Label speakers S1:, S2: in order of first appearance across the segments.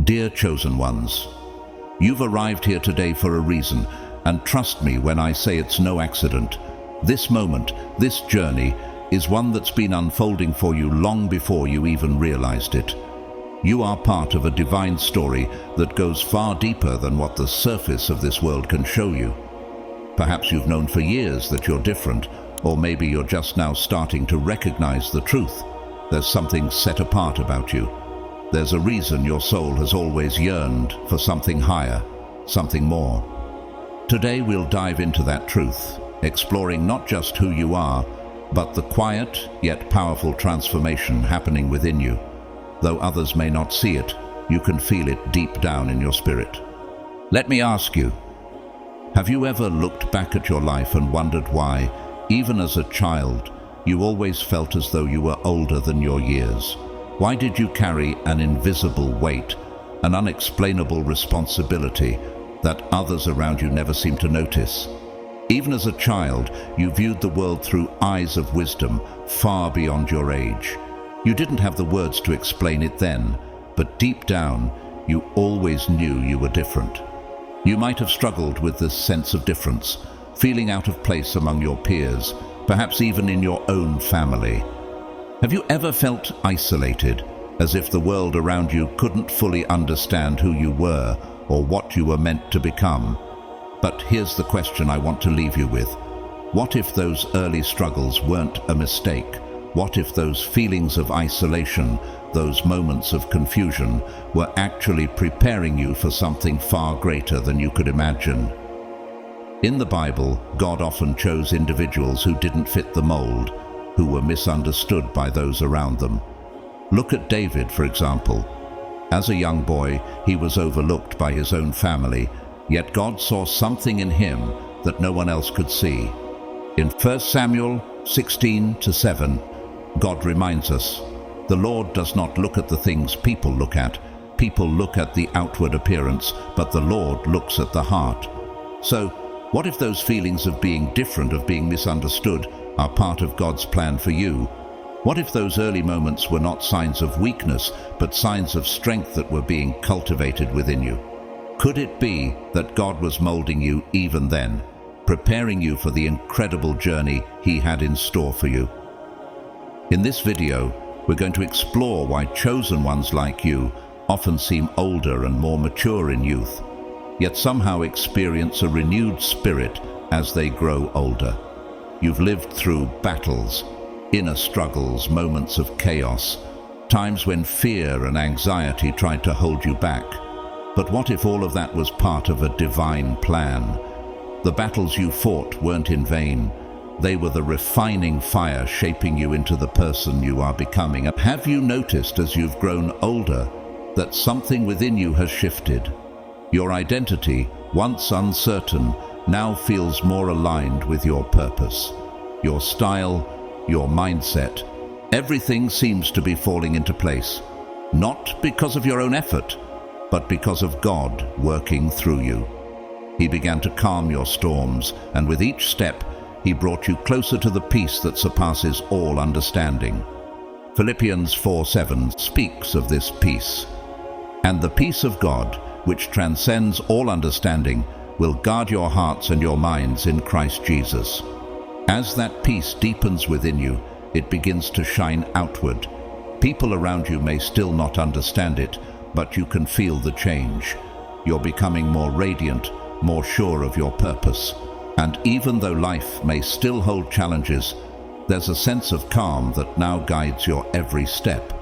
S1: Dear chosen ones, you've arrived here today for a reason, and trust me when I say it's no accident. This moment, this journey, is one that's been unfolding for you long before you even realized it. You are part of a divine story that goes far deeper than what the surface of this world can show you. Perhaps you've known for years that you're different, or maybe you're just now starting to recognize the truth. There's something set apart about you. There's a reason your soul has always yearned for something higher, something more. Today we'll dive into that truth, exploring not just who you are, but the quiet yet powerful transformation happening within you. Though others may not see it, you can feel it deep down in your spirit. Let me ask you, have you ever looked back at your life and wondered why, even as a child, you always felt as though you were older than your years? Why did you carry an invisible weight, an unexplainable responsibility that others around you never seemed to notice? Even as a child, you viewed the world through eyes of wisdom far beyond your age. You didn't have the words to explain it then, but deep down, you always knew you were different. You might have struggled with this sense of difference, feeling out of place among your peers, perhaps even in your own family. Have you ever felt isolated, as if the world around you couldn't fully understand who you were or what you were meant to become? But here's the question I want to leave you with. What if those early struggles weren't a mistake? What if those feelings of isolation, those moments of confusion, were actually preparing you for something far greater than you could imagine? In the Bible, God often chose individuals who didn't fit the mold, who were misunderstood by those around them. Look at David, for example. As a young boy, he was overlooked by his own family, yet God saw something in him that no one else could see. In 1 Samuel 16-7, God reminds us, "The Lord does not look at the things people look at. People look at the outward appearance, but the Lord looks at the heart." So, what if those feelings of being different, of being misunderstood, are part of God's plan for you? What if those early moments were not signs of weakness, but signs of strength that were being cultivated within you? Could it be that God was molding you even then, preparing you for the incredible journey He had in store for you? In this video, we're going to explore why chosen ones like you often seem older and more mature in youth, yet somehow experience a renewed spirit as they grow older. You've lived through battles, inner struggles, moments of chaos, times when fear and anxiety tried to hold you back. But what if all of that was part of a divine plan? The battles you fought weren't in vain. They were the refining fire shaping you into the person you are becoming. And have you noticed as you've grown older that something within you has shifted? Your identity, once uncertain, now feels more aligned with your purpose. Your style, your mindset, everything seems to be falling into place. Not because of your own effort, but because of God working through you. He began to calm your storms, and with each step, He brought you closer to the peace that surpasses all understanding. Philippians 4:7 speaks of this peace. "And the peace of God, which transcends all understanding, will guard your hearts and your minds in Christ Jesus." As that peace deepens within you, it begins to shine outward. People around you may still not understand it, but you can feel the change. You're becoming more radiant, more sure of your purpose. And even though life may still hold challenges, there's a sense of calm that now guides your every step.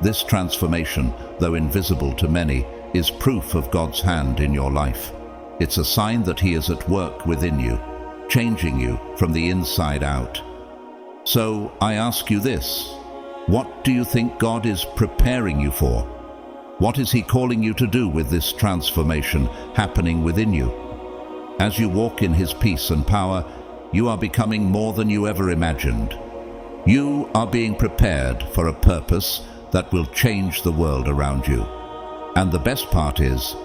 S1: This transformation, though invisible to many, is proof of God's hand in your life. It's a sign that He is at work within you, changing you from the inside out. So I ask you this: what do you think God is preparing you for? What is He calling you to do with this transformation happening within you? As you walk in His peace and power, you are becoming more than you ever imagined. You are being prepared for a purpose that will change the world around you. And the best part is,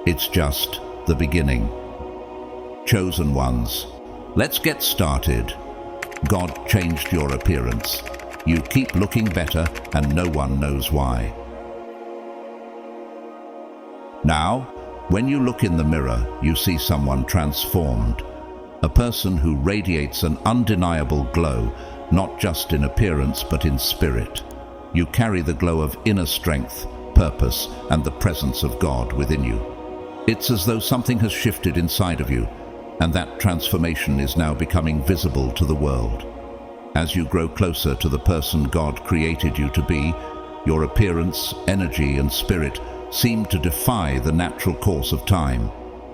S1: it's just the beginning. Chosen ones, let's get started. God changed your appearance. You keep looking better, and no one knows why. Now, when you look in the mirror, you see someone transformed, a person who radiates an undeniable glow, not just in appearance but in spirit. You carry the glow of inner strength, purpose, and the presence of God within you. It's as though something has shifted inside of you, and that transformation is now becoming visible to the world. As you grow closer to the person God created you to be, your appearance, energy, and spirit seem to defy the natural course of time.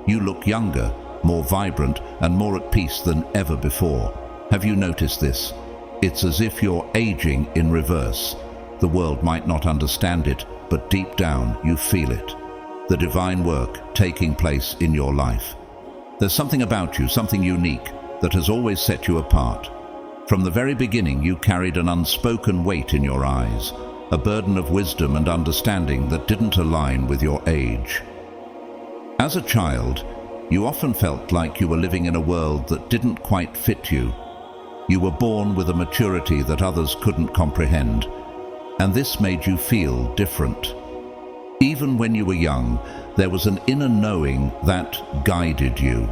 S1: You look younger, more vibrant, and more at peace than ever before. Have you noticed this? It's as if you're aging in reverse. The world might not understand it, but deep down you feel it. The divine work taking place in your life. There's something about you, something unique, that has always set you apart. From the very beginning, you carried an unspoken weight in your eyes, a burden of wisdom and understanding that didn't align with your age. As a child, you often felt like you were living in a world that didn't quite fit you. You were born with a maturity that others couldn't comprehend, and this made you feel different. Even when you were young, there was an inner knowing that guided you,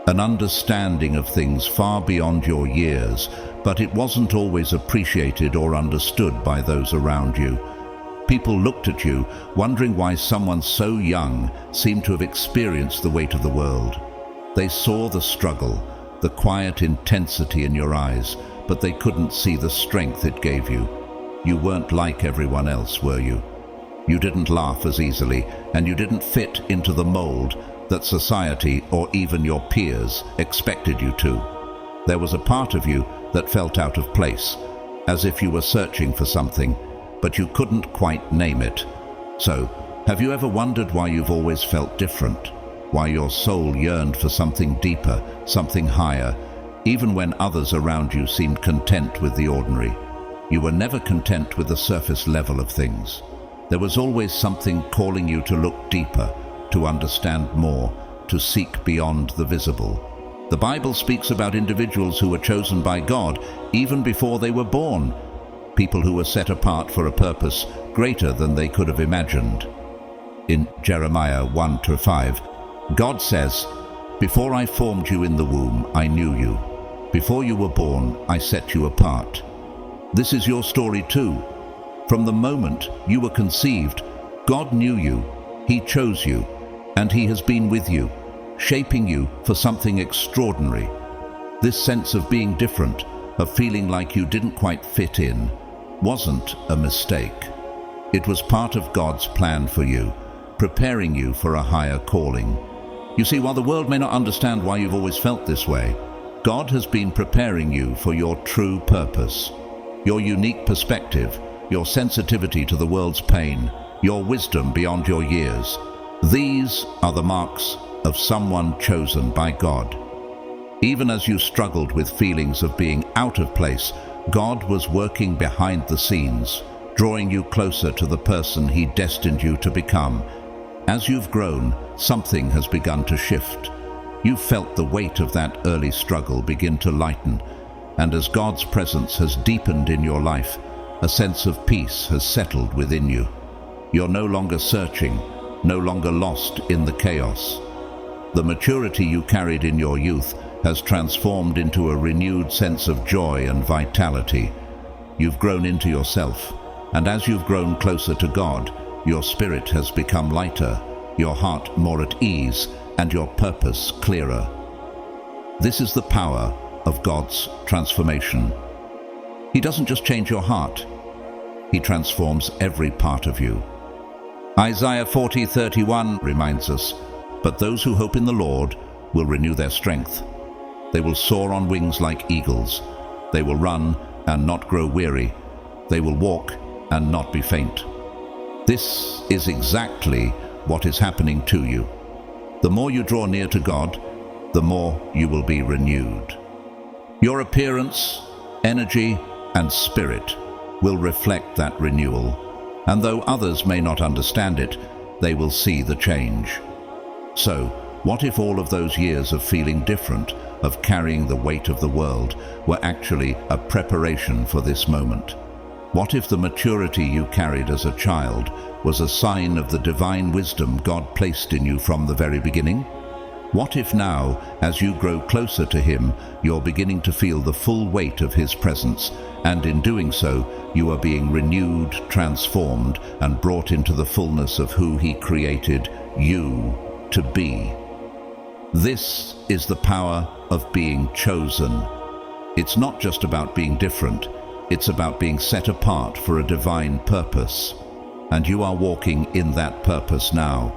S1: an understanding of things far beyond your years, but it wasn't always appreciated or understood by those around you. People looked at you, wondering why someone so young seemed to have experienced the weight of the world. They saw the struggle, the quiet intensity in your eyes, but they couldn't see the strength it gave you. You weren't like everyone else, were you? You didn't laugh as easily, and you didn't fit into the mold that society or even your peers expected you to. There was a part of you that felt out of place, as if you were searching for something, but you couldn't quite name it. So, have you ever wondered why you've always felt different? Why your soul yearned for something deeper, something higher, even when others around you seemed content with the ordinary? You were never content with the surface level of things. There was always something calling you to look deeper, to understand more, to seek beyond the visible. The Bible speaks about individuals who were chosen by God even before they were born, people who were set apart for a purpose greater than they could have imagined. In Jeremiah 1-5, God says, "Before I formed you in the womb, I knew you. Before you were born, I set you apart." This is your story too. From the moment you were conceived, God knew you, He chose you, and He has been with you, shaping you for something extraordinary. This sense of being different, of feeling like you didn't quite fit in, wasn't a mistake. It was part of God's plan for you, preparing you for a higher calling. You see, while the world may not understand why you've always felt this way, God has been preparing you for your true purpose. Your unique perspective, your sensitivity to the world's pain, your wisdom beyond your years. These are the marks of someone chosen by God. Even as you struggled with feelings of being out of place, God was working behind the scenes, drawing you closer to the person He destined you to become. As you've grown, something has begun to shift. You've felt the weight of that early struggle begin to lighten, and as God's presence has deepened in your life, a sense of peace has settled within you. You're no longer searching, no longer lost in the chaos. The maturity you carried in your youth has transformed into a renewed sense of joy and vitality. You've grown into yourself, and as you've grown closer to God, your spirit has become lighter, your heart more at ease, and your purpose clearer. This is the power of God's transformation. He doesn't just change your heart, He transforms every part of you. Isaiah 40:31 reminds us, "But those who hope in the Lord will renew their strength. They will soar on wings like eagles. They will run and not grow weary. They will walk and not be faint." This is exactly what is happening to you. The more you draw near to God, the more you will be renewed. Your appearance, energy, and spirit will reflect that renewal, and though others may not understand it, they will see the change. So, what if all of those years of feeling different, of carrying the weight of the world, were actually a preparation for this moment? What if the maturity you carried as a child was a sign of the divine wisdom God placed in you from the very beginning? What if now, as you grow closer to Him, you're beginning to feel the full weight of His presence, and in doing so, you are being renewed, transformed, and brought into the fullness of who He created you to be? This is the power of being chosen. It's not just about being different, it's about being set apart for a divine purpose. And you are walking in that purpose now.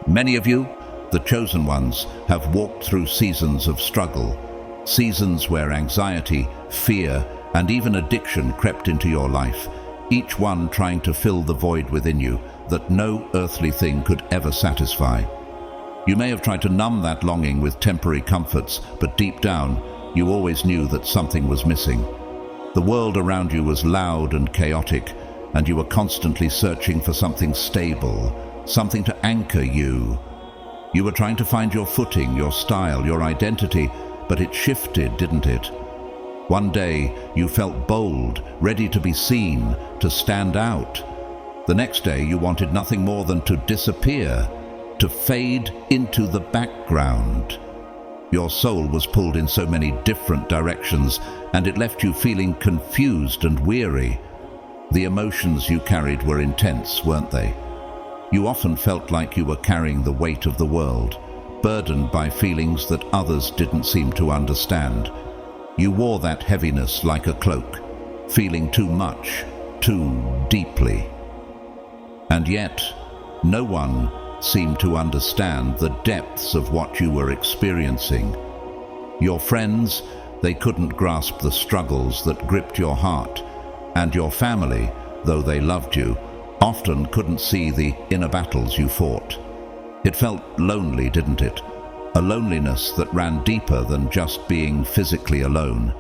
S1: Many of you, the chosen ones, have walked through seasons of struggle, seasons where anxiety, fear, and even addiction crept into your life, each one trying to fill the void within you that no earthly thing could ever satisfy. You may have tried to numb that longing with temporary comforts, but deep down, you always knew that something was missing. The world around you was loud and chaotic, and you were constantly searching for something stable, something to anchor you. You were trying to find your footing, your style, your identity, but it shifted, didn't it? One day, you felt bold, ready to be seen, to stand out. The next day, you wanted nothing more than to disappear, to fade into the background. Your soul was pulled in so many different directions, and it left you feeling confused and weary. The emotions you carried were intense, weren't they? You often felt like you were carrying the weight of the world, burdened by feelings that others didn't seem to understand. You wore that heaviness like a cloak, feeling too much, too deeply. And yet, no one seemed to understand the depths of what you were experiencing. Your friends, they couldn't grasp the struggles that gripped your heart, and your family, though they loved you, often couldn't see the inner battles you fought. It felt lonely, didn't it? A loneliness that ran deeper than just being physically alone.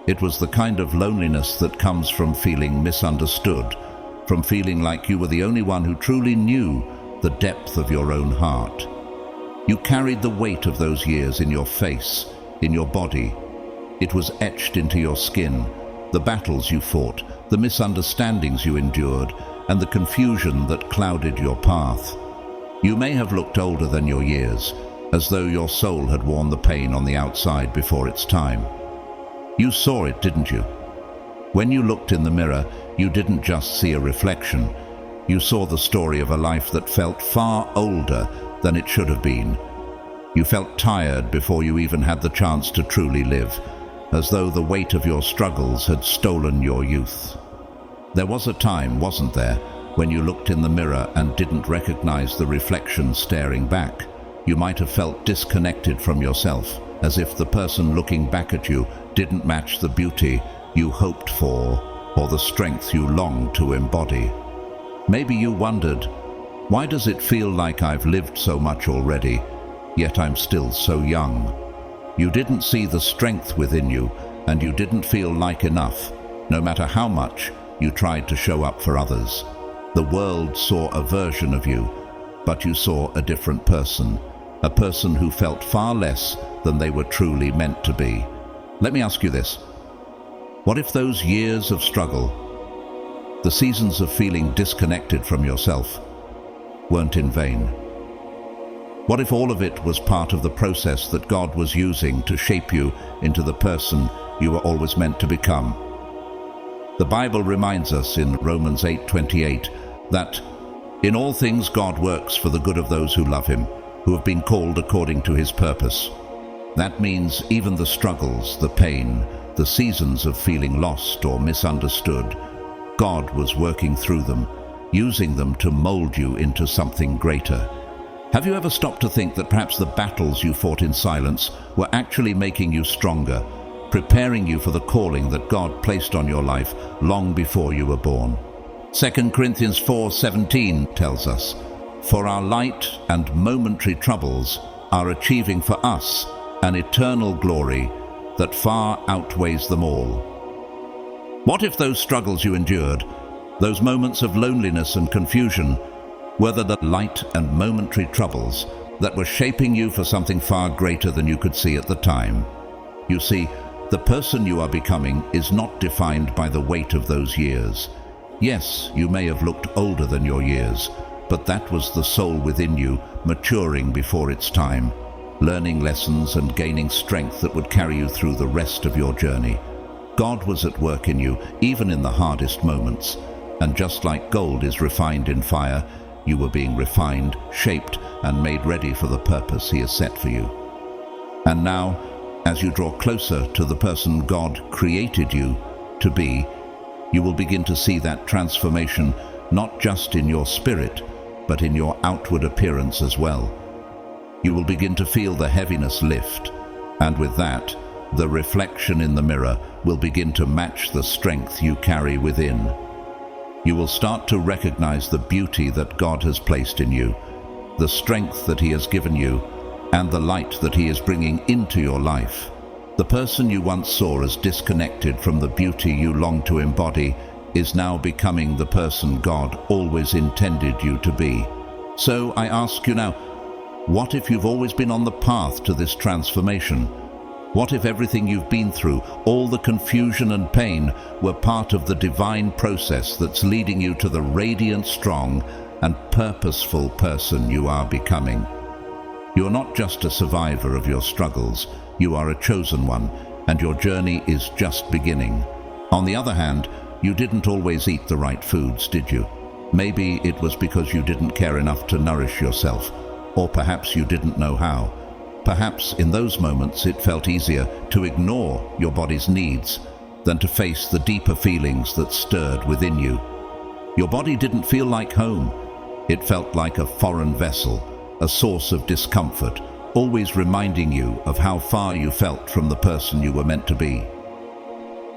S1: It was the kind of loneliness that comes from feeling misunderstood, from feeling like you were the only one who truly knew the depth of your own heart. You carried the weight of those years in your face, in your body. It was etched into your skin, the battles you fought, the misunderstandings you endured, and the confusion that clouded your path. You may have looked older than your years, as though your soul had worn the pain on the outside before its time. You saw it, didn't you? When you looked in the mirror, you didn't just see a reflection. You saw the story of a life that felt far older than it should have been. You felt tired before you even had the chance to truly live, as though the weight of your struggles had stolen your youth. There was a time, wasn't there, when you looked in the mirror and didn't recognize the reflection staring back? You might have felt disconnected from yourself, as if the person looking back at you didn't match the beauty you hoped for or the strength you longed to embody. Maybe you wondered, why does it feel like I've lived so much already, yet I'm still so young? You didn't see the strength within you, and you didn't feel like enough, no matter how much you tried to show up for others. The world saw a version of you, but you saw a different person, a person who felt far less than they were truly meant to be. Let me ask you this. What if those years of struggle, the seasons of feeling disconnected from yourself, weren't in vain? What if all of it was part of the process that God was using to shape you into the person you were always meant to become? The Bible reminds us in Romans 8:28 that in all things God works for the good of those who love Him, who have been called according to His purpose. That means even the struggles, the pain, the seasons of feeling lost or misunderstood, God was working through them, using them to mold you into something greater. Have you ever stopped to think that perhaps the battles you fought in silence were actually making you stronger, preparing you for the calling that God placed on your life long before you were born? 2 Corinthians 4:17 tells us, "For our light and momentary troubles are achieving for us an eternal glory that far outweighs them all." What if those struggles you endured, those moments of loneliness and confusion, were the light and momentary troubles that were shaping you for something far greater than you could see at the time? You see, The person you are becoming is not defined by the weight of those years. Yes, you may have looked older than your years, but that was the soul within you maturing before its time, learning lessons and gaining strength that would carry you through the rest of your journey. God was at work in you, even in the hardest moments, and just like gold is refined in fire, you were being refined, shaped, and made ready for the purpose He has set for you. And now, as you draw closer to the person God created you to be, you will begin to see that transformation not just in your spirit, but in your outward appearance as well. You will begin to feel the heaviness lift, and with that, the reflection in the mirror will begin to match the strength you carry within. You will start to recognize the beauty that God has placed in you, the strength that He has given you, and the light that He is bringing into your life. The person you once saw as disconnected from the beauty you long to embody is now becoming the person God always intended you to be. So I ask you now, what if you've always been on the path to this transformation? What if everything you've been through, all the confusion and pain, were part of the divine process that's leading you to the radiant, strong, and purposeful person you are becoming? You're not just a survivor of your struggles, you are a chosen one, and your journey is just beginning. On the other hand, you didn't always eat the right foods, did you? Maybe it was because you didn't care enough to nourish yourself, or perhaps you didn't know how. Perhaps in those moments it felt easier to ignore your body's needs than to face the deeper feelings that stirred within you. Your body didn't feel like home. It felt like a foreign vessel, a source of discomfort, always reminding you of how far you felt from the person you were meant to be.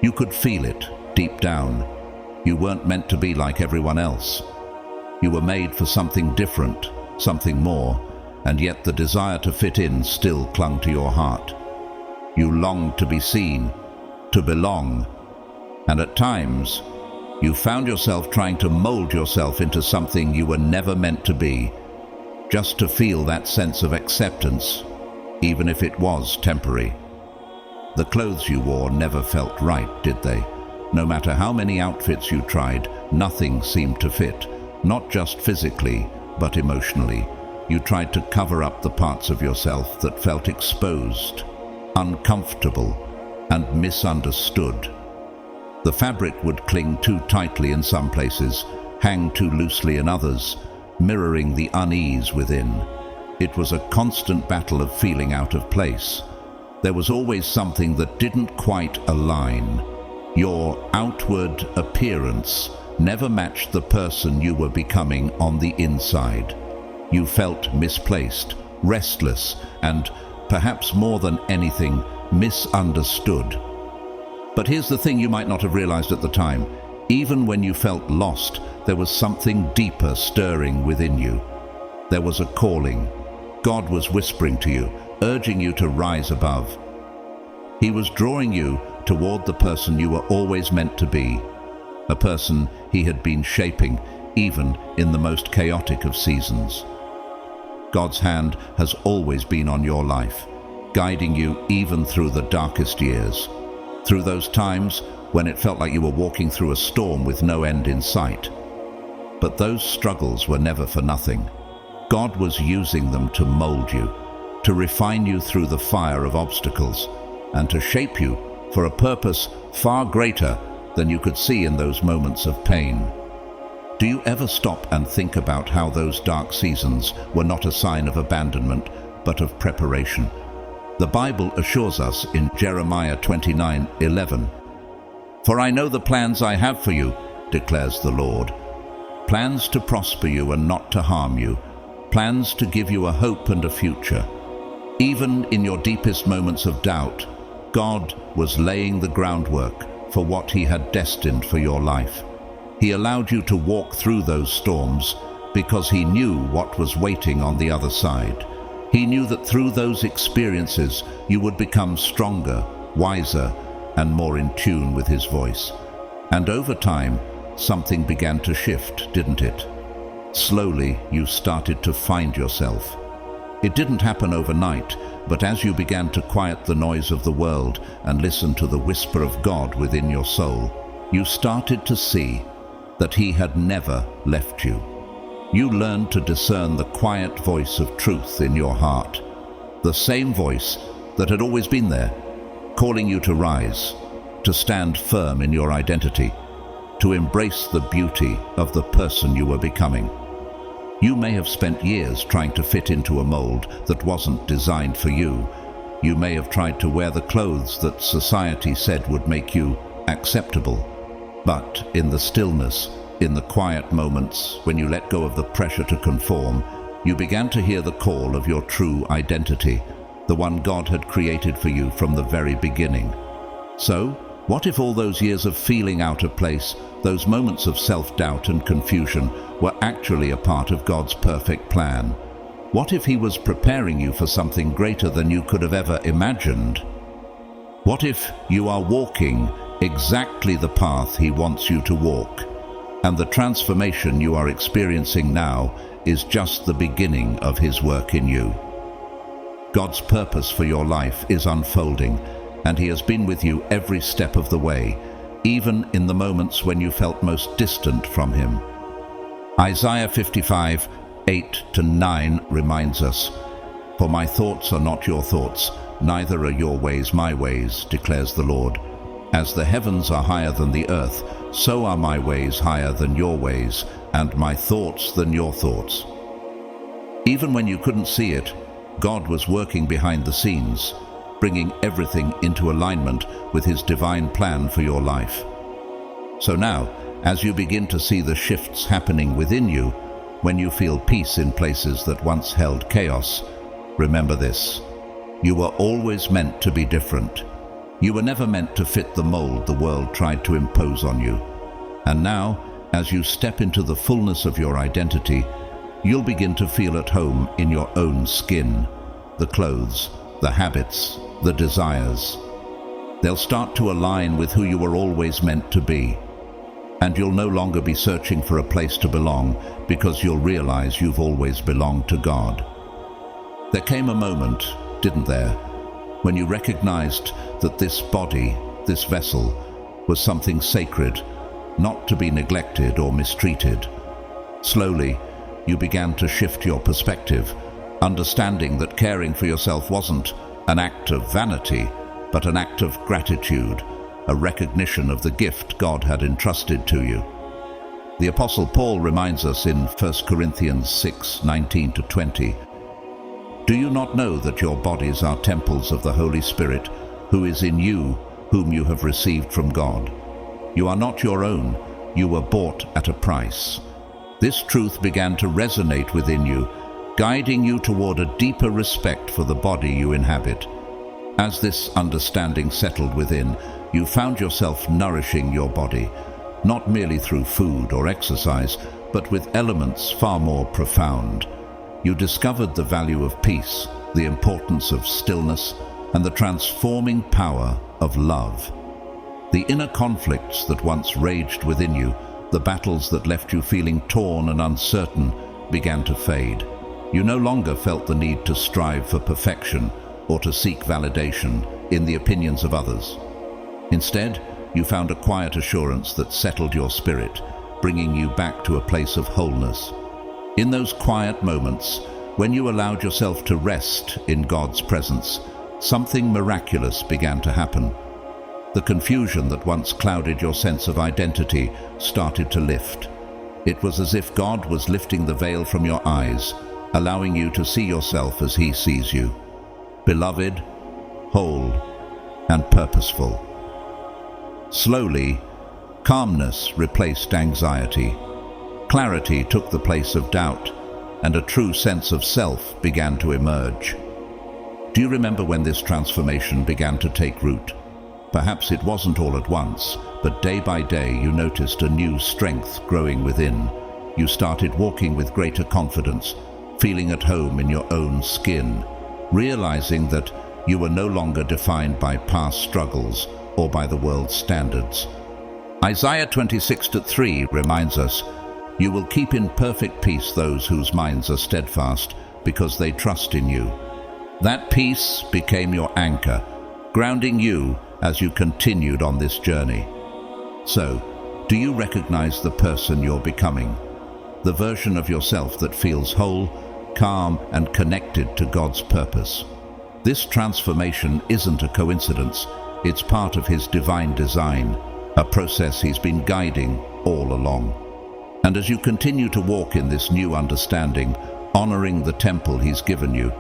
S1: You could feel it deep down. You weren't meant to be like everyone else. You were made for something different, something more, and yet the desire to fit in still clung to your heart. You longed to be seen, to belong, and at times you found yourself trying to mold yourself into something you were never meant to be, just to feel that sense of acceptance, even if it was temporary. The clothes you wore never felt right, did they? No matter how many outfits you tried, nothing seemed to fit, not just physically, but emotionally. You tried to cover up the parts of yourself that felt exposed, uncomfortable, and misunderstood. The fabric would cling too tightly in some places, hang too loosely in others, mirroring the unease within. It was a constant battle of feeling out of place. There was always something that didn't quite align. Your outward appearance never matched the person you were becoming on the inside. You felt misplaced, restless, and, perhaps more than anything, misunderstood. But here's the thing you might not have realized at the time. Even when you felt lost, there was something deeper stirring within you. There was a calling. God was whispering to you, urging you to rise above. He was drawing you toward the person you were always meant to be, a person He had been shaping, even in the most chaotic of seasons. God's hand has always been on your life, guiding you even through the darkest years, through those times when it felt like you were walking through a storm with no end in sight. But those struggles were never for nothing. God was using them to mold you, to refine you through the fire of obstacles, and to shape you for a purpose far greater than you could see in those moments of pain. Do you ever stop and think about how those dark seasons were not a sign of abandonment, but of preparation? The Bible assures us in Jeremiah 29:11, "For I know the plans I have for you, declares the Lord, plans to prosper you and not to harm you, plans to give you a hope and a future." Even in your deepest moments of doubt, God was laying the groundwork for what He had destined for your life. He allowed you to walk through those storms because He knew what was waiting on the other side. He knew that through those experiences you would become stronger, wiser, and more in tune with His voice. And over time, something began to shift, didn't it? Slowly, you started to find yourself. It didn't happen overnight, but as you began to quiet the noise of the world and listen to the whisper of God within your soul, you started to see that He had never left you. You learned to discern the quiet voice of truth in your heart, the same voice that had always been there, calling you to rise, to stand firm in your identity, to embrace the beauty of the person you were becoming. You may have spent years trying to fit into a mold that wasn't designed for you. You may have tried to wear the clothes that society said would make you acceptable. But in the stillness, in the quiet moments, when you let go of the pressure to conform, you began to hear the call of your true identity, the one God had created for you from the very beginning. So, what if all those years of feeling out of place, those moments of self-doubt and confusion, were actually a part of God's perfect plan? What if He was preparing you for something greater than you could have ever imagined? What if you are walking exactly the path He wants you to walk, and the transformation you are experiencing now is just the beginning of His work in you? God's purpose for your life is unfolding, and He has been with you every step of the way, even in the moments when you felt most distant from Him. Isaiah 55, 8-9 reminds us, "For my thoughts are not your thoughts, neither are your ways my ways, declares the Lord. As the heavens are higher than the earth, so are my ways higher than your ways, and my thoughts than your thoughts." Even when you couldn't see it, God was working behind the scenes, bringing everything into alignment with His divine plan for your life. So now, as you begin to see the shifts happening within you, when you feel peace in places that once held chaos, remember this: you were always meant to be different. You were never meant to fit the mold the world tried to impose on you. And now, as you step into the fullness of your identity, you'll begin to feel at home in your own skin, the clothes, the habits, the desires. They'll start to align with who you were always meant to be. And you'll no longer be searching for a place to belong, because you'll realize you've always belonged to God. There came a moment, didn't there, when you recognized that this body, this vessel, was something sacred, not to be neglected or mistreated. Slowly, you began to shift your perspective, understanding that caring for yourself wasn't an act of vanity, but an act of gratitude, a recognition of the gift God had entrusted to you. The Apostle Paul reminds us in 1 Corinthians 6, 19-20, "Do you not know that your bodies are temples of the Holy Spirit, who is in you, whom you have received from God? You are not your own, you were bought at a price." This truth began to resonate within you, guiding you toward a deeper respect for the body you inhabit. As this understanding settled within, you found yourself nourishing your body, not merely through food or exercise, but with elements far more profound. You discovered the value of peace, the importance of stillness, and the transforming power of love. The inner conflicts that once raged within you, the battles that left you feeling torn and uncertain, began to fade. You no longer felt the need to strive for perfection or to seek validation in the opinions of others. Instead, you found a quiet assurance that settled your spirit, bringing you back to a place of wholeness. In those quiet moments, when you allowed yourself to rest in God's presence, something miraculous began to happen. The confusion that once clouded your sense of identity started to lift. It was as if God was lifting the veil from your eyes, allowing you to see yourself as He sees you, beloved, whole, and purposeful. Slowly, calmness replaced anxiety. Clarity took the place of doubt, and a true sense of self began to emerge. Do you remember when this transformation began to take root? Perhaps it wasn't all at once, but day by day you noticed a new strength growing within. You started walking with greater confidence, feeling at home in your own skin, realizing that you were no longer defined by past struggles or by the world's standards. Isaiah 26:3 reminds us, "You will keep in perfect peace those whose minds are steadfast, because they trust in you. That peace became your anchor, grounding you as you continued on this journey. So, do you recognize the person you're becoming? The version of yourself that feels whole, calm, and connected to God's purpose. This transformation isn't a coincidence. It's part of His divine design, a process He's been guiding all along. And as you continue to walk in this new understanding, honoring the temple He's given you,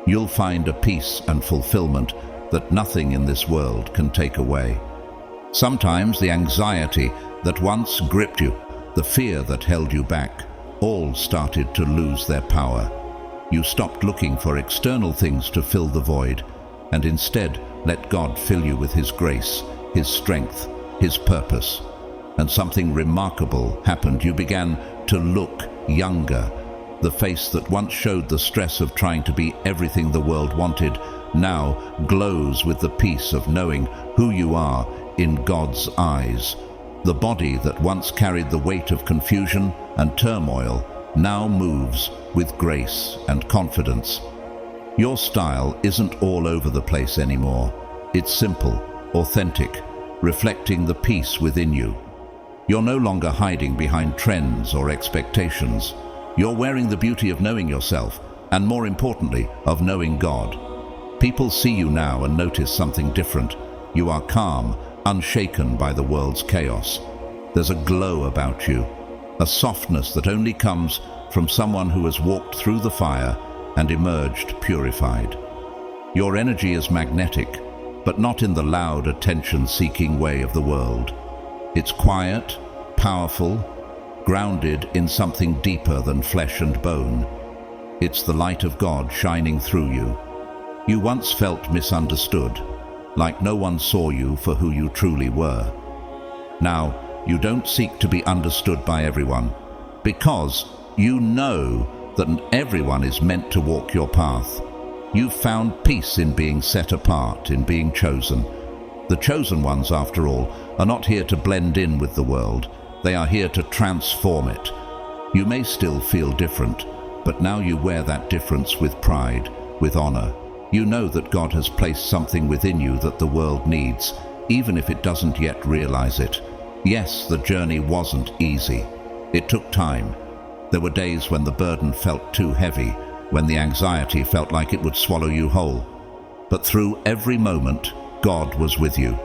S1: you'll find a peace and fulfillment that nothing in this world can take away. Sometimes the anxiety that once gripped you, the fear that held you back, all started to lose their power. You stopped looking for external things to fill the void, and instead let God fill you with His grace, His strength, His purpose. And something remarkable happened. You began to look younger. The face that once showed the stress of trying to be everything the world wanted now glows with the peace of knowing who you are in God's eyes. The body that once carried the weight of confusion and turmoil now moves with grace and confidence. Your style isn't all over the place anymore. It's simple, authentic, reflecting the peace within you. You're no longer hiding behind trends or expectations. You're wearing the beauty of knowing yourself, and more importantly, of knowing God. People see you now and notice something different. You are calm, unshaken by the world's chaos. There's a glow about you, a softness that only comes from someone who has walked through the fire and emerged purified. Your energy is magnetic, but not in the loud, attention-seeking way of the world. It's quiet, powerful, grounded in something deeper than flesh and bone. It's the light of God shining through you. You once felt misunderstood, like no one saw you for who you truly were. Now, you don't seek to be understood by everyone, because you know that everyone is meant to walk your path. You've found peace in being set apart, in being chosen. The chosen ones, after all, are not here to blend in with the world. They are here to transform it. You may still feel different, but now you wear that difference with pride, with honor. You know that God has placed something within you that the world needs, even if it doesn't yet realize it. Yes, the journey wasn't easy. It took time. There were days when the burden felt too heavy, when the anxiety felt like it would swallow you whole. But through every moment, God was with you.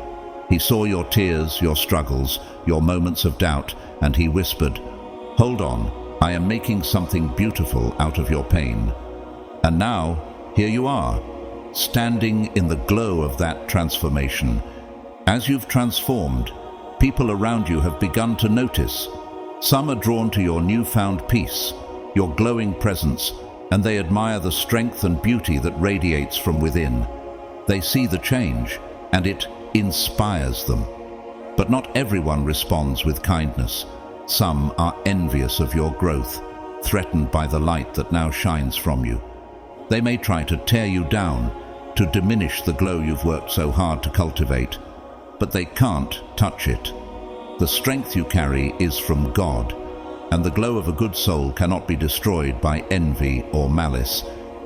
S1: He saw your tears, your struggles, your moments of doubt, and He whispered, "Hold on, I am making something beautiful out of your pain." And now, here you are, standing in the glow of that transformation. As you've transformed, people around you have begun to notice. Some are drawn to your newfound peace, your glowing presence, and they admire the strength and beauty that radiates from within. They see the change, and it inspires them. But not everyone responds with kindness. Some are envious of your growth, threatened by the light that now shines from you. They may try to tear you down, to diminish the glow you've worked so hard to cultivate, but they can't touch it. The strength you carry is from God, and the glow of a good soul cannot be destroyed by envy or malice.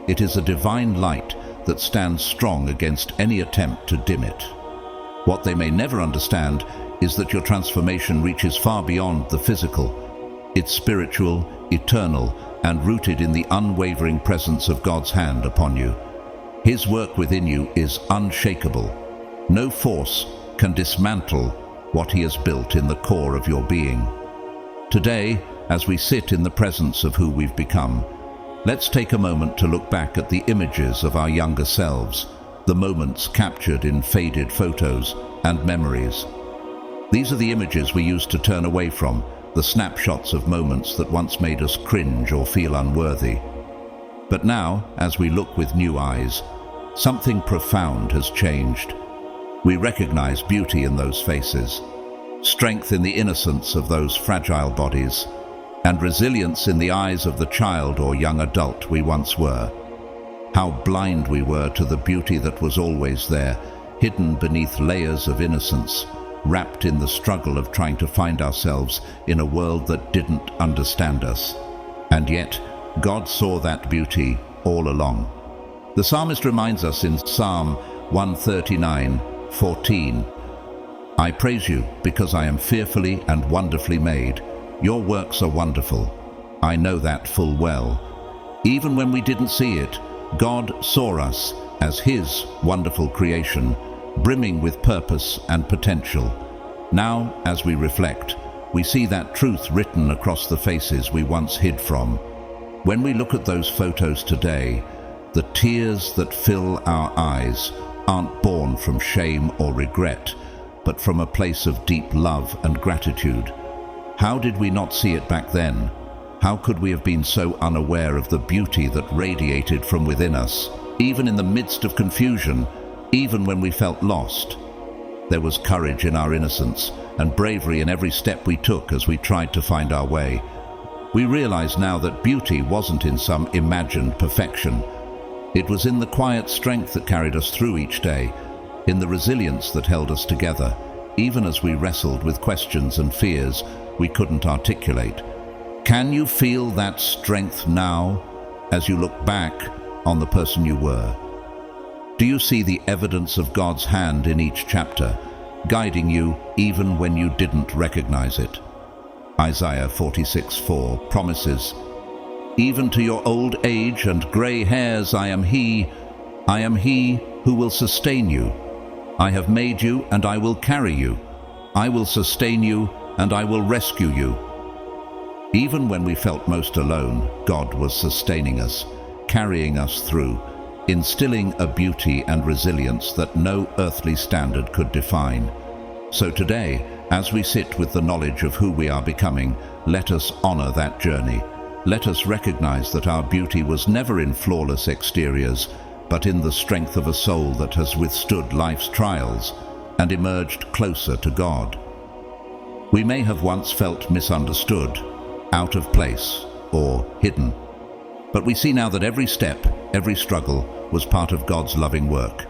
S1: It is a divine light that stands strong against any attempt to dim it. What they may never understand is that your transformation reaches far beyond the physical. It's spiritual, eternal, and rooted in the unwavering presence of God's hand upon you. His work within you is unshakable. No force can dismantle what He has built in the core of your being. Today, as we sit in the presence of who we've become, let's take a moment to look back at the images of our younger selves, the moments captured in faded photos and memories. These are the images we used to turn away from, the snapshots of moments that once made us cringe or feel unworthy. But now, as we look with new eyes, something profound has changed. We recognize beauty in those faces, strength in the innocence of those fragile bodies, and resilience in the eyes of the child or young adult we once were. How blind we were to the beauty that was always there, hidden beneath layers of innocence, wrapped in the struggle of trying to find ourselves in a world that didn't understand us. And yet, God saw that beauty all along. The psalmist reminds us in Psalm 139:14, "I praise you because I am fearfully and wonderfully made. Your works are wonderful. I know that full well." Even when we didn't see it, God saw us as His wonderful creation, brimming with purpose and potential. Now, as we reflect, we see that truth written across the faces we once hid from. When we look at those photos today, the tears that fill our eyes aren't born from shame or regret, but from a place of deep love and gratitude. How did we not see it back then? How could we have been so unaware of the beauty that radiated from within us, even in the midst of confusion, even when we felt lost? There was courage in our innocence and bravery in every step we took as we tried to find our way. We realize now that beauty wasn't in some imagined perfection. It was in the quiet strength that carried us through each day, in the resilience that held us together, even as we wrestled with questions and fears we couldn't articulate. Can you feel that strength now as you look back on the person you were? Do you see the evidence of God's hand in each chapter, guiding you even when you didn't recognize it? Isaiah 46:4 promises, "Even to your old age and gray hairs I am He who will sustain you. I have made you and I will carry you. I will sustain you and I will rescue you." Even when we felt most alone, God was sustaining us, carrying us through, instilling a beauty and resilience that no earthly standard could define. So today, as we sit with the knowledge of who we are becoming, let us honor that journey. Let us recognize that our beauty was never in flawless exteriors, but in the strength of a soul that has withstood life's trials and emerged closer to God. We may have once felt misunderstood, out of place, or hidden. But we see now that every step, every struggle, was part of God's loving work,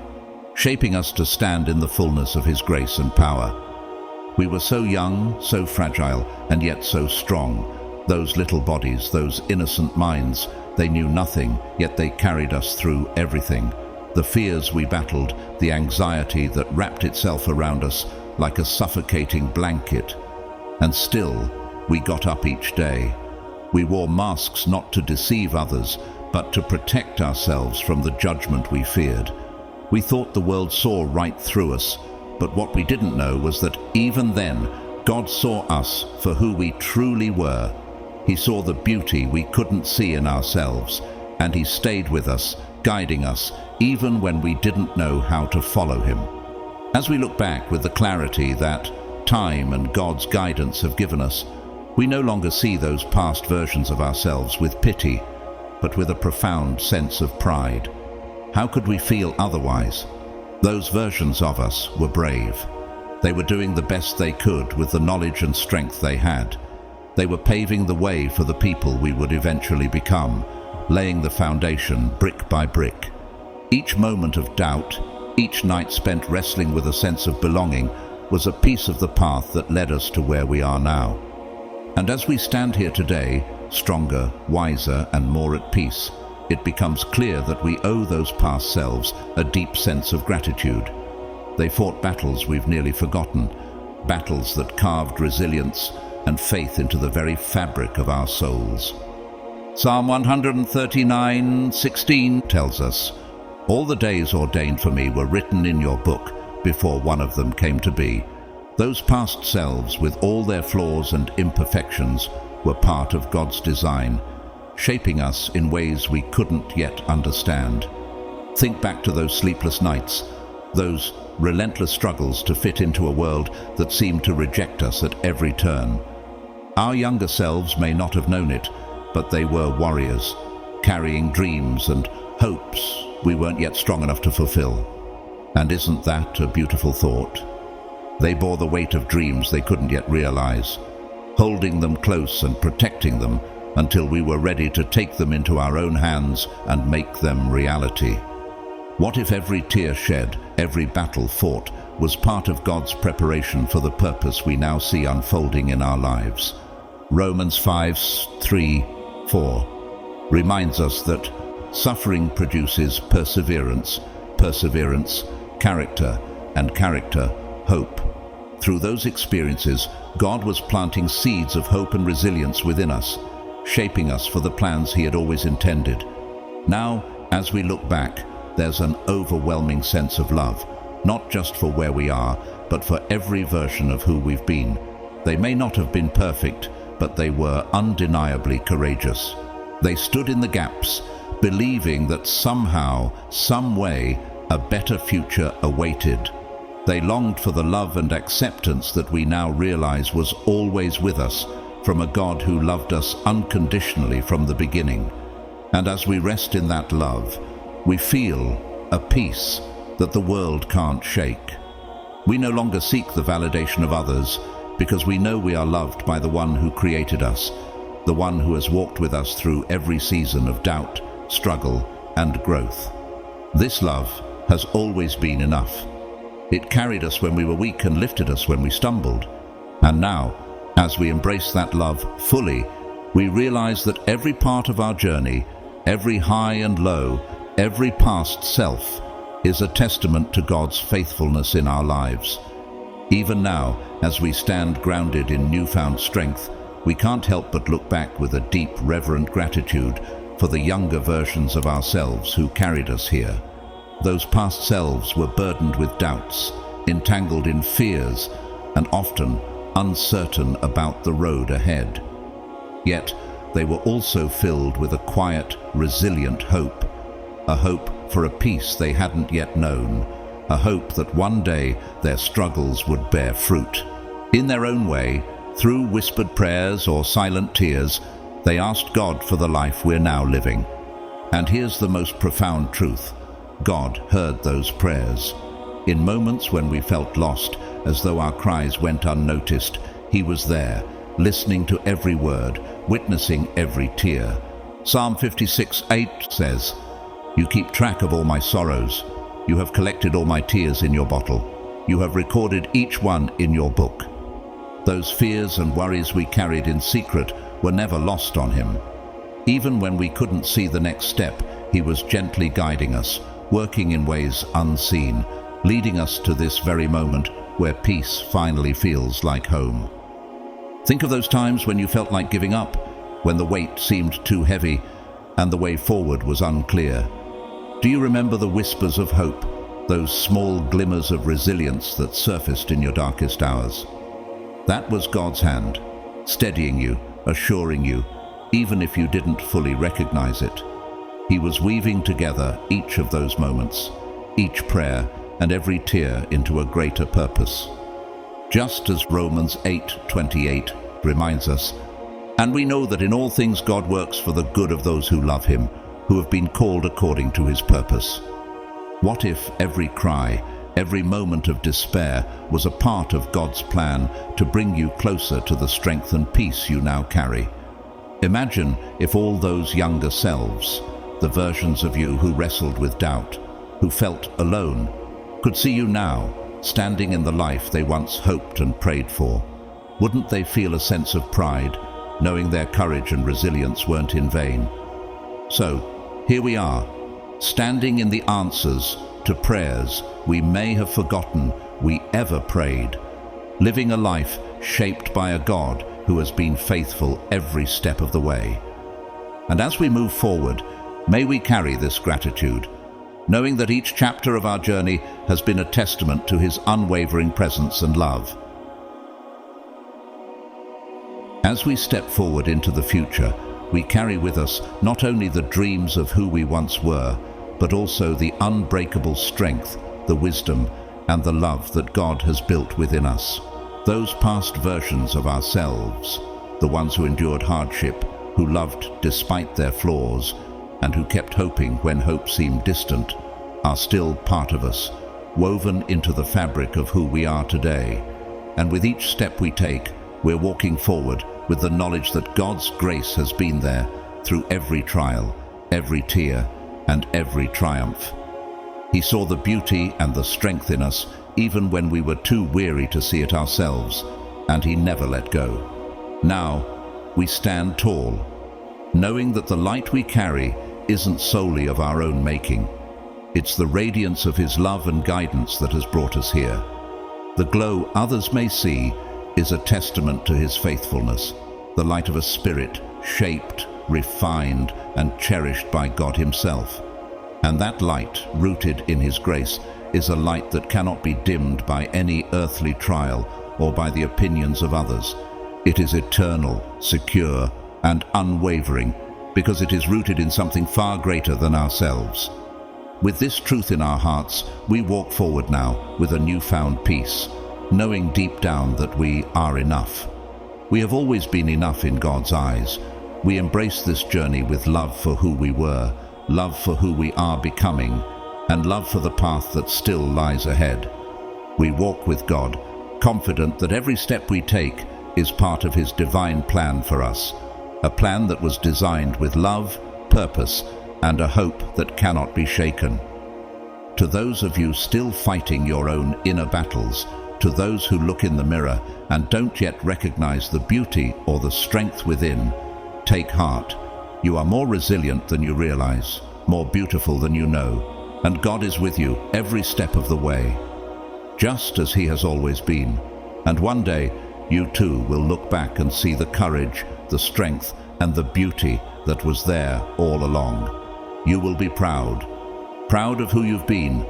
S1: shaping us to stand in the fullness of His grace and power. We were so young, so fragile, and yet so strong. Those little bodies, those innocent minds, they knew nothing, yet they carried us through everything. The fears we battled, the anxiety that wrapped itself around us like a suffocating blanket. And still, we got up each day. We wore masks not to deceive others, but to protect ourselves from the judgment we feared. We thought the world saw right through us, but what we didn't know was that even then, God saw us for who we truly were. He saw the beauty we couldn't see in ourselves, and He stayed with us, guiding us, even when we didn't know how to follow Him. As we look back with the clarity that time and God's guidance have given us, we no longer see those past versions of ourselves with pity, but with a profound sense of pride. How could we feel otherwise? Those versions of us were brave. They were doing the best they could with the knowledge and strength they had. They were paving the way for the people we would eventually become, laying the foundation brick by brick. Each moment of doubt, each night spent wrestling with a sense of belonging, was a piece of the path that led us to where we are now. And as we stand here today, stronger, wiser, and more at peace, it becomes clear that we owe those past selves a deep sense of gratitude. They fought battles we've nearly forgotten, battles that carved resilience and faith into the very fabric of our souls. Psalm 139:16 tells us, "All the days ordained for me were written in your book before one of them came to be." Those past selves, with all their flaws and imperfections, were part of God's design, shaping us in ways we couldn't yet understand. Think back to those sleepless nights, those relentless struggles to fit into a world that seemed to reject us at every turn. Our younger selves may not have known it, but they were warriors, carrying dreams and hopes we weren't yet strong enough to fulfill. And isn't that a beautiful thought? They bore the weight of dreams they couldn't yet realize, holding them close and protecting them until we were ready to take them into our own hands and make them reality. What if every tear shed, every battle fought, was part of God's preparation for the purpose we now see unfolding in our lives? Romans 5:3-4 reminds us that suffering produces perseverance, perseverance, character, and character, hope. Through those experiences, God was planting seeds of hope and resilience within us, shaping us for the plans He had always intended. Now, as we look back, there's an overwhelming sense of love, not just for where we are, but for every version of who we've been. They may not have been perfect, but they were undeniably courageous. They stood in the gaps, believing that somehow, some way, a better future awaited. They longed for the love and acceptance that we now realize was always with us, from a God who loved us unconditionally from the beginning. And as we rest in that love, we feel a peace that the world can't shake. We no longer seek the validation of others, because we know we are loved by the one who created us, the one who has walked with us through every season of doubt, struggle, and growth. This love has always been enough. It carried us when we were weak and lifted us when we stumbled. And now, as we embrace that love fully, we realize that every part of our journey, every high and low, every past self, is a testament to God's faithfulness in our lives. Even now, as we stand grounded in newfound strength, we can't help but look back with a deep, reverent gratitude for the younger versions of ourselves who carried us here. Those past selves were burdened with doubts, entangled in fears, and often uncertain about the road ahead. Yet, they were also filled with a quiet, resilient hope, a hope for a peace they hadn't yet known, a hope that one day their struggles would bear fruit. In their own way, through whispered prayers or silent tears, they asked God for the life we're now living. And here's the most profound truth: God heard those prayers. In moments when we felt lost, as though our cries went unnoticed, He was there, listening to every word, witnessing every tear. Psalm 56:8 says, "You keep track of all my sorrows. You have collected all my tears in your bottle. You have recorded each one in your book." Those fears and worries we carried in secret were never lost on Him. Even when we couldn't see the next step, He was gently guiding us, working in ways unseen, leading us to this very moment where peace finally feels like home. Think of those times when you felt like giving up, when the weight seemed too heavy and the way forward was unclear. Do you remember the whispers of hope, those small glimmers of resilience that surfaced in your darkest hours? That was God's hand, steadying you, assuring you, even if you didn't fully recognize it. He was weaving together each of those moments, each prayer and every tear into a greater purpose. Just as Romans 8:28 reminds us, "And we know that in all things God works for the good of those who love Him, who have been called according to His purpose." What if every cry, every moment of despair was a part of God's plan to bring you closer to the strength and peace you now carry? Imagine if all those younger selves, the versions of you who wrestled with doubt, who felt alone, could see you now, standing in the life they once hoped and prayed for. Wouldn't they feel a sense of pride, knowing their courage and resilience weren't in vain? So, here we are, standing in the answers to prayers we may have forgotten we ever prayed, living a life shaped by a God who has been faithful every step of the way. And as we move forward, may we carry this gratitude, knowing that each chapter of our journey has been a testament to His unwavering presence and love. As we step forward into the future, we carry with us not only the dreams of who we once were, but also the unbreakable strength, the wisdom, and the love that God has built within us. Those past versions of ourselves, the ones who endured hardship, who loved despite their flaws, and who kept hoping when hope seemed distant, are still part of us, woven into the fabric of who we are today. And with each step we take, we're walking forward with the knowledge that God's grace has been there through every trial, every tear, and every triumph. He saw the beauty and the strength in us even when we were too weary to see it ourselves, and He never let go. Now, we stand tall, knowing that the light we carry isn't solely of our own making. It's the radiance of His love and guidance that has brought us here. The glow others may see is a testament to His faithfulness, the light of a spirit shaped, refined, and cherished by God Himself. And that light, rooted in His grace, is a light that cannot be dimmed by any earthly trial or by the opinions of others. It is eternal, secure, and unwavering, because it is rooted in something far greater than ourselves. With this truth in our hearts, we walk forward now with a newfound peace, knowing deep down that we are enough. We have always been enough in God's eyes. We embrace this journey with love for who we were, love for who we are becoming, and love for the path that still lies ahead. We walk with God, confident that every step we take is part of His divine plan for us, a plan that was designed with love, purpose, and a hope that cannot be shaken. To those of you still fighting your own inner battles, to those who look in the mirror and don't yet recognize the beauty or the strength within, take heart. You are more resilient than you realize, more beautiful than you know, and God is with you every step of the way, just as He has always been. And one day, you too will look back and see the courage, the strength, and the beauty that was there all along. You will be proud of who you've been,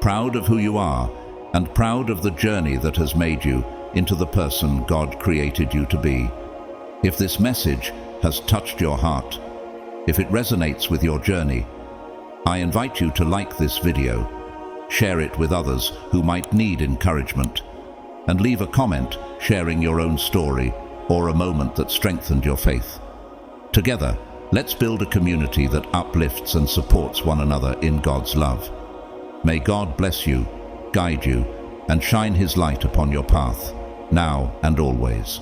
S1: proud of who you are, and proud of the journey that has made you into the person God created you to be. If this message has touched your heart, if it resonates with your journey, I invite you to like this video, share it with others who might need encouragement, and leave a comment sharing your own story or a moment that strengthened your faith. Together, let's build a community that uplifts and supports one another in God's love. May God bless you, guide you, and shine His light upon your path, now and always.